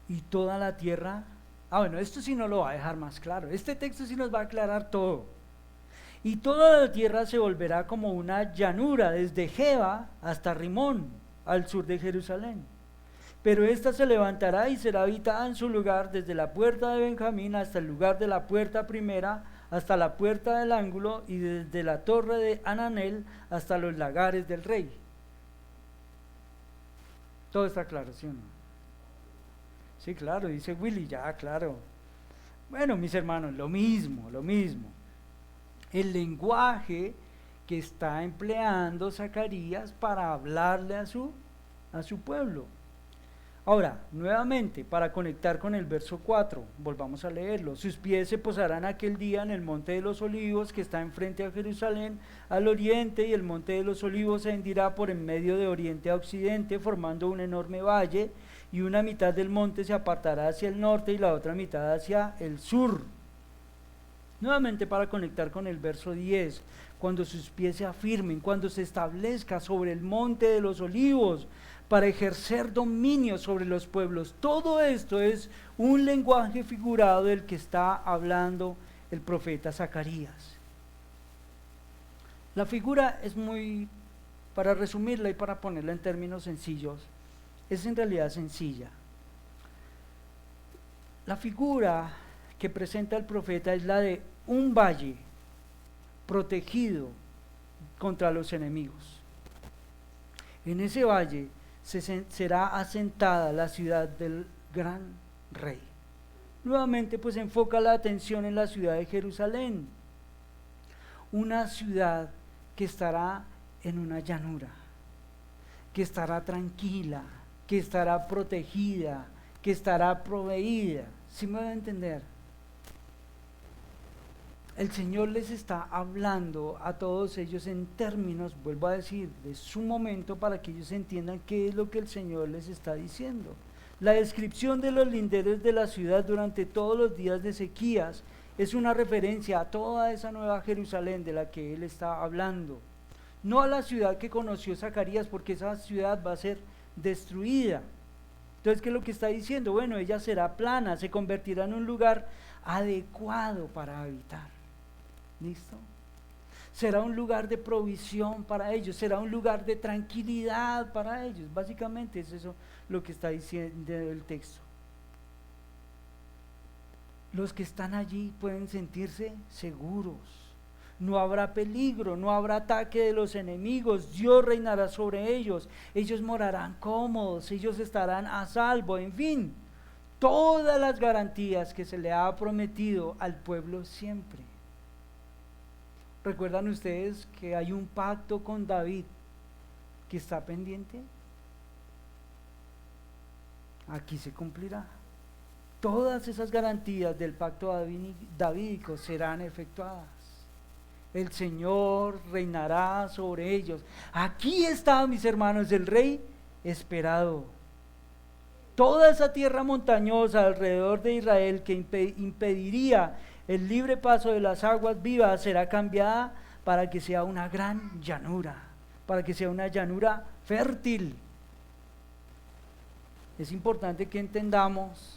Y toda la tierra... bueno, esto sí no lo va a dejar más claro. Este texto sí nos va a aclarar todo. Y toda la tierra se volverá como una llanura, desde Geba hasta Rimón, al sur de Jerusalén. Pero ésta se levantará y será habitada en su lugar, desde la puerta de Benjamín hasta el lugar de la puerta primera, hasta la puerta del ángulo, y desde la torre de Ananel hasta los lagares del rey. Todo está claro, ¿sí o no? Sí, claro, dice Willy, ya, claro. Bueno, mis hermanos, lo mismo. El lenguaje que está empleando Zacarías para hablarle a su pueblo. Ahora, nuevamente, para conectar con el verso 4, volvamos a leerlo. Sus pies se posarán aquel día en el monte de los olivos, que está enfrente a Jerusalén, al oriente, y el monte de los olivos se hendirá por en medio de oriente a occidente, formando un enorme valle, y una mitad del monte se apartará hacia el norte y la otra mitad hacia el sur. Nuevamente, para conectar con el verso 10, cuando sus pies se afirmen, cuando se establezca sobre el monte de los olivos, para ejercer dominio sobre los pueblos. Todo esto es un lenguaje figurado del que está hablando el profeta Zacarías. La figura es muy, para resumirla y para ponerla en términos sencillos, es en realidad sencilla. La figura que presenta el profeta es la de un valle protegido contra los enemigos. En ese valle será asentada la ciudad del gran rey. Nuevamente, pues enfoca la atención en la ciudad de Jerusalén, una ciudad que estará en una llanura, que estará tranquila, que estará protegida, que estará proveída. ¿Sí me va a entender? El Señor les está hablando a todos ellos en términos, vuelvo a decir, de su momento, para que ellos entiendan qué es lo que el Señor les está diciendo. La descripción de los linderos de la ciudad durante todos los días de sequías es una referencia a toda esa nueva Jerusalén de la que Él está hablando. No a la ciudad que conoció Zacarías, porque esa ciudad va a ser destruida. Entonces, ¿qué es lo que está diciendo? Bueno, ella será plana, se convertirá en un lugar adecuado para habitar. ¿Listo? Será un lugar de provisión para ellos, será un lugar de tranquilidad para ellos. Básicamente es eso lo que está diciendo el texto. Los que están allí pueden sentirse seguros. No habrá peligro, no habrá ataque de los enemigos. Dios reinará sobre ellos. Ellos morarán cómodos, ellos estarán a salvo. En fin, todas las garantías que se le ha prometido al pueblo siempre. ¿Recuerdan ustedes que hay un pacto con David que está pendiente? Aquí se cumplirá. Todas esas garantías del pacto davídico serán efectuadas. El Señor reinará sobre ellos. Aquí está, mis hermanos, el Rey esperado. Toda esa tierra montañosa alrededor de Israel que impediría el libre paso de las aguas vivas será cambiada para que sea una gran llanura, para que sea una llanura fértil. Es importante que entendamos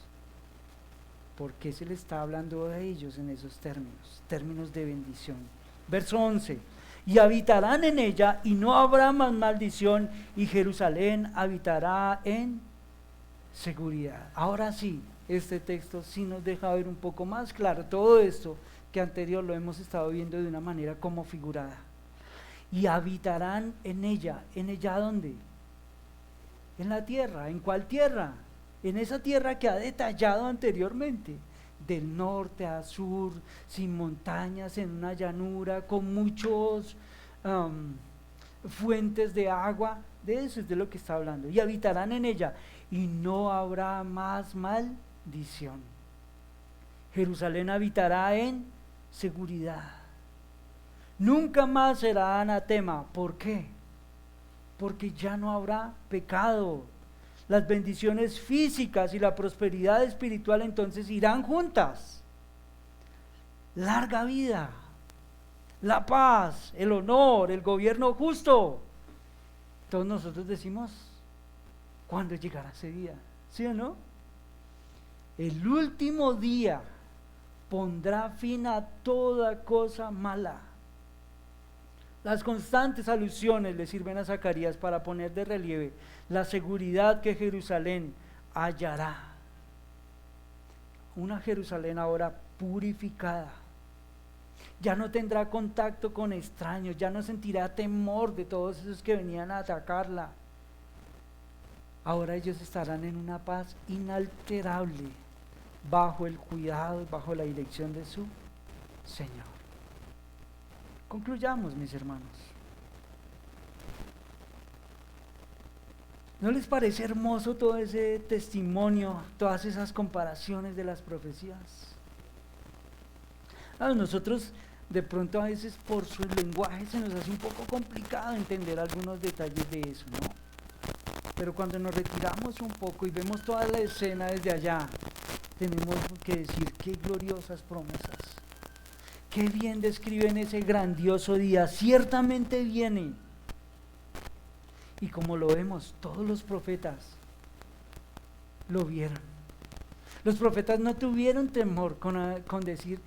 por qué se le está hablando de ellos en esos términos de bendición. Verso 11, y habitarán en ella y no habrá más maldición y Jerusalén habitará en seguridad. Ahora sí, este texto sí nos deja ver un poco más claro todo esto que anterior lo hemos estado viendo de una manera como figurada. Y habitarán en ella ¿dónde? En la tierra. ¿En cuál tierra? En esa tierra que ha detallado anteriormente, del norte a sur, sin montañas, en una llanura, con muchos fuentes de agua. De eso es de lo que está hablando. Y habitarán en ella y no habrá más maldición. Jerusalén habitará en seguridad. Nunca más será anatema. ¿Por qué? Porque ya no habrá pecado. Las bendiciones físicas y la prosperidad espiritual entonces irán juntas. Larga vida, la paz, el honor, el gobierno justo. Todos nosotros decimos, ¿cuándo llegará ese día? ¿Sí o no? El último día pondrá fin a toda cosa mala. Las constantes alusiones le sirven a Zacarías para poner de relieve la seguridad que Jerusalén hallará. Una Jerusalén ahora purificada. Ya no tendrá contacto con extraños, ya no sentirá temor de todos esos que venían a atacarla. Ahora ellos estarán en una paz inalterable, bajo el cuidado, bajo la dirección de su Señor. Concluyamos, mis hermanos. ¿No les parece hermoso todo ese testimonio, todas esas comparaciones de las profecías? Nosotros de pronto a veces por su lenguaje se nos hace un poco complicado entender algunos detalles de eso, ¿no? Pero cuando nos retiramos un poco y vemos toda la escena desde allá, tenemos que decir qué gloriosas promesas. Qué bien describen ese grandioso día, ciertamente viene. Y como lo vemos, todos los profetas lo vieron. Los profetas no tuvieron temor con decir,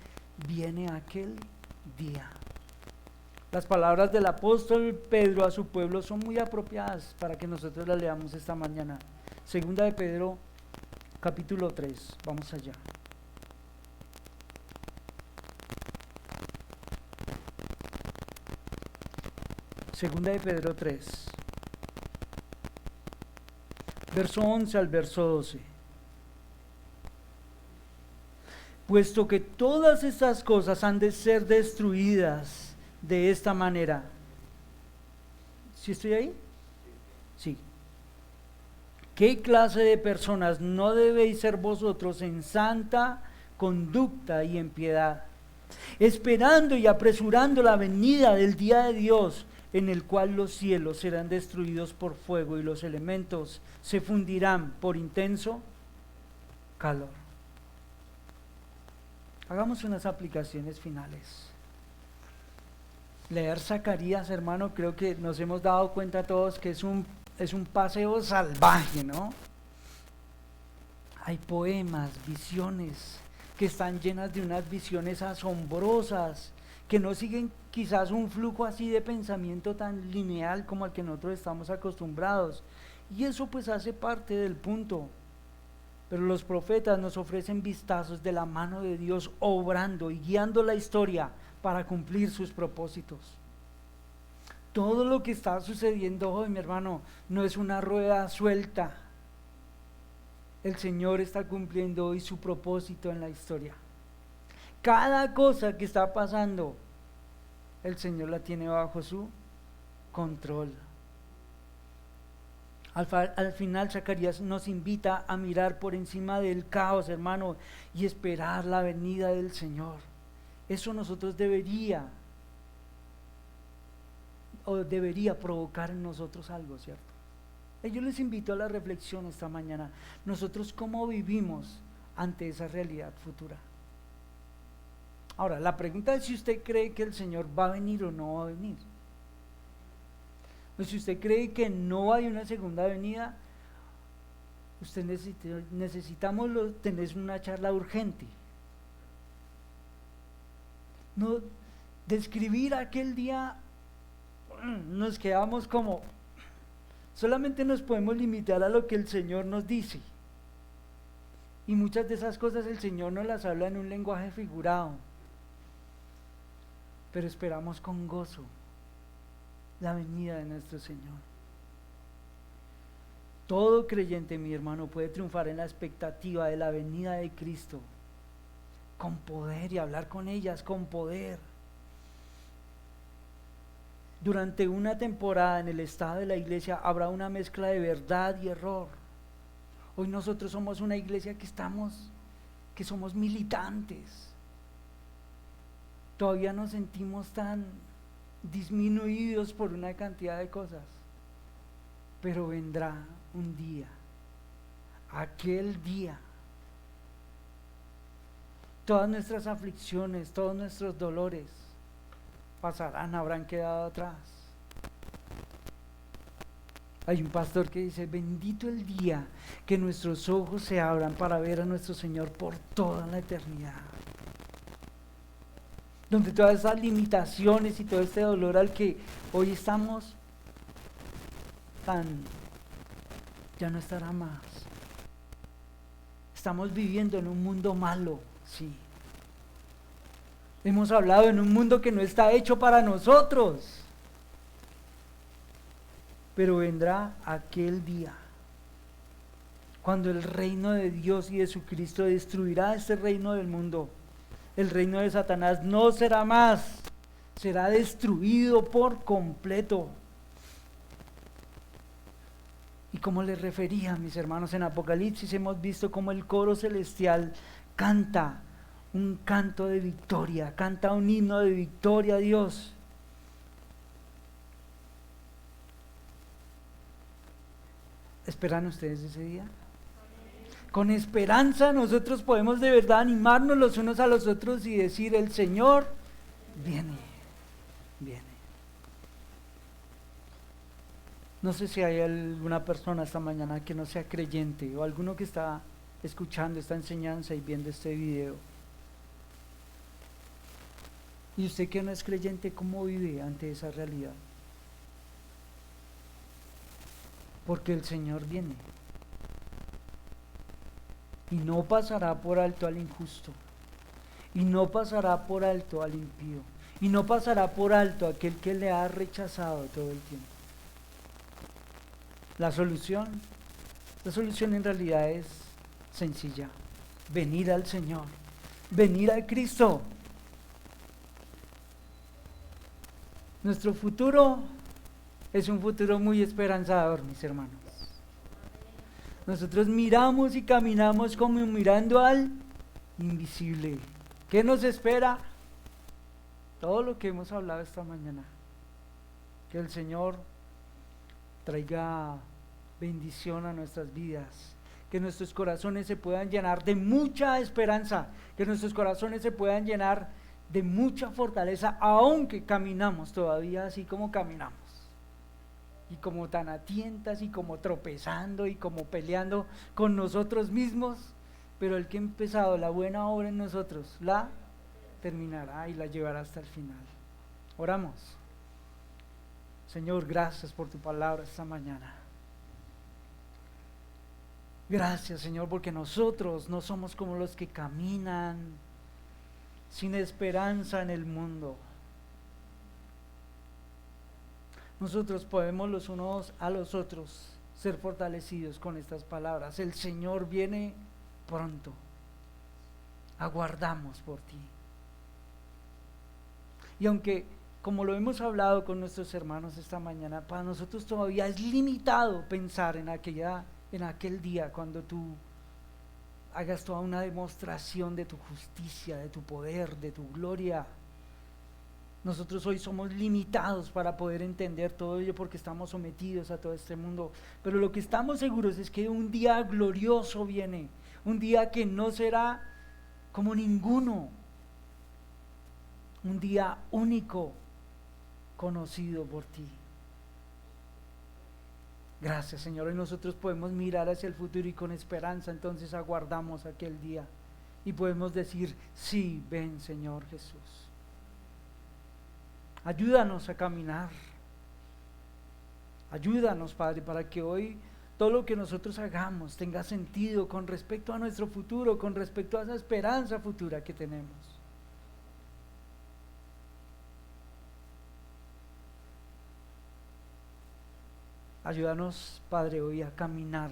viene aquel día. Las palabras del apóstol Pedro a su pueblo son muy apropiadas para que nosotros las leamos esta mañana. Segunda de Pedro, capítulo 3, vamos allá. Segunda de Pedro 3, verso 11 al verso 12. Puesto que todas estas cosas han de ser destruidas de esta manera. ¿Sí estoy ahí? Sí. ¿Qué clase de personas no debéis ser vosotros en santa conducta y en piedad, esperando y apresurando la venida del día de Dios, en el cual los cielos serán destruidos por fuego y los elementos se fundirán por intenso calor? Hagamos unas aplicaciones finales. Leer Zacarías, hermano, creo que nos hemos dado cuenta todos que es un paseo salvaje, ¿no? Hay poemas, visiones que están llenas de unas visiones asombrosas, que no siguen quizás un flujo así de pensamiento tan lineal como al que nosotros estamos acostumbrados. Y eso pues hace parte del punto. Pero los profetas nos ofrecen vistazos de la mano de Dios obrando y guiando la historia para cumplir sus propósitos. Todo lo que está sucediendo hoy, mi hermano, no es una rueda suelta. El Señor está cumpliendo hoy su propósito en la historia. Cada cosa que está pasando, el Señor la tiene bajo su control. Al final, Zacarías nos invita a mirar por encima del caos, hermano, y esperar la venida del Señor. Eso nosotros debería provocar en nosotros algo, ¿cierto? Yo les invito a la reflexión esta mañana. Nosotros, ¿cómo vivimos ante esa realidad futura? Ahora, la pregunta es si usted cree que el Señor va a venir o no va a venir. Pues si usted cree que no hay una segunda venida, necesitamos tener una charla urgente. No, describir aquel día, nos quedamos como, solamente nos podemos limitar a lo que el Señor nos dice. Y muchas de esas cosas el Señor nos las habla en un lenguaje figurado. Pero esperamos con gozo la venida de nuestro Señor. Todo creyente, mi hermano, puede triunfar en la expectativa de la venida de Cristo con poder y hablar con ellas con poder. Durante una temporada en el estado de la iglesia habrá una mezcla de verdad y error. Hoy nosotros somos una iglesia que somos militantes. Todavía nos sentimos tan disminuidos por una cantidad de cosas, pero vendrá un día, aquel día, todas nuestras aflicciones, todos nuestros dolores pasarán, habrán quedado atrás. Hay un pastor que dice: bendito el día que nuestros ojos se abran para ver a nuestro Señor por toda la eternidad, donde todas esas limitaciones y todo este dolor al que hoy estamos ya no estará más. Estamos viviendo en un mundo malo, sí. Hemos hablado en un mundo que no está hecho para nosotros, pero vendrá aquel día cuando el reino de Dios y de su Cristo destruirá este reino del mundo. El reino de Satanás no será más, será destruido por completo. Y como les refería, mis hermanos, en Apocalipsis hemos visto cómo el coro celestial canta un canto de victoria, canta un himno de victoria a Dios. ¿Esperan ustedes ese día? Con esperanza nosotros podemos de verdad animarnos los unos a los otros y decir: el Señor viene, viene. No sé si hay alguna persona esta mañana que no sea creyente, o alguno que está escuchando esta enseñanza y viendo este video. Y usted que no es creyente, ¿cómo vive ante esa realidad? Porque el Señor viene. Y no pasará por alto al injusto, y no pasará por alto al impío, y no pasará por alto a aquel que le ha rechazado todo el tiempo. La solución en realidad es sencilla: venir al Señor, venir a Cristo. Nuestro futuro es un futuro muy esperanzador, mis hermanos. Nosotros miramos y caminamos como mirando al invisible. ¿Qué nos espera? Todo lo que hemos hablado esta mañana. Que el Señor traiga bendición a nuestras vidas. Que nuestros corazones se puedan llenar de mucha esperanza. Que nuestros corazones se puedan llenar de mucha fortaleza, aunque caminamos todavía así como caminamos. y como tan a tientas y como tropezando y como peleando con nosotros mismos, pero el que ha empezado la buena obra en nosotros la terminará y la llevará hasta el final. Oramos. Señor, gracias por tu palabra esta mañana. Gracias, Señor, porque nosotros no somos como los que caminan sin esperanza en el mundo. Nosotros podemos los unos a los otros ser fortalecidos con estas palabras. El Señor viene pronto. Aguardamos por ti. Y aunque, como lo hemos hablado con nuestros hermanos esta mañana, para nosotros todavía es limitado pensar en aquel día cuando tú hagas toda una demostración de tu justicia, de tu poder, de tu gloria. Nosotros hoy somos limitados para poder entender todo ello porque estamos sometidos a todo este mundo. Pero lo que estamos seguros es que un día glorioso viene, un día que no será como ninguno, un día único, conocido por ti. Gracias, Señor. Hoy nosotros podemos mirar hacia el futuro y con esperanza entonces aguardamos aquel día y podemos decir, sí, ven, Señor Jesús. Ayúdanos a caminar. Ayúdanos, Padre, para que hoy todo lo que nosotros hagamos tenga sentido con respecto a nuestro futuro, con respecto a esa esperanza futura que tenemos. Ayúdanos, Padre, hoy a caminar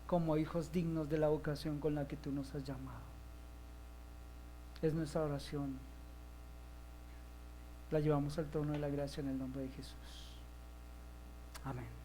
como hijos dignos de la vocación con la que tú nos has llamado. Es nuestra oración. La llevamos al trono de la gracia en el nombre de Jesús. Amén.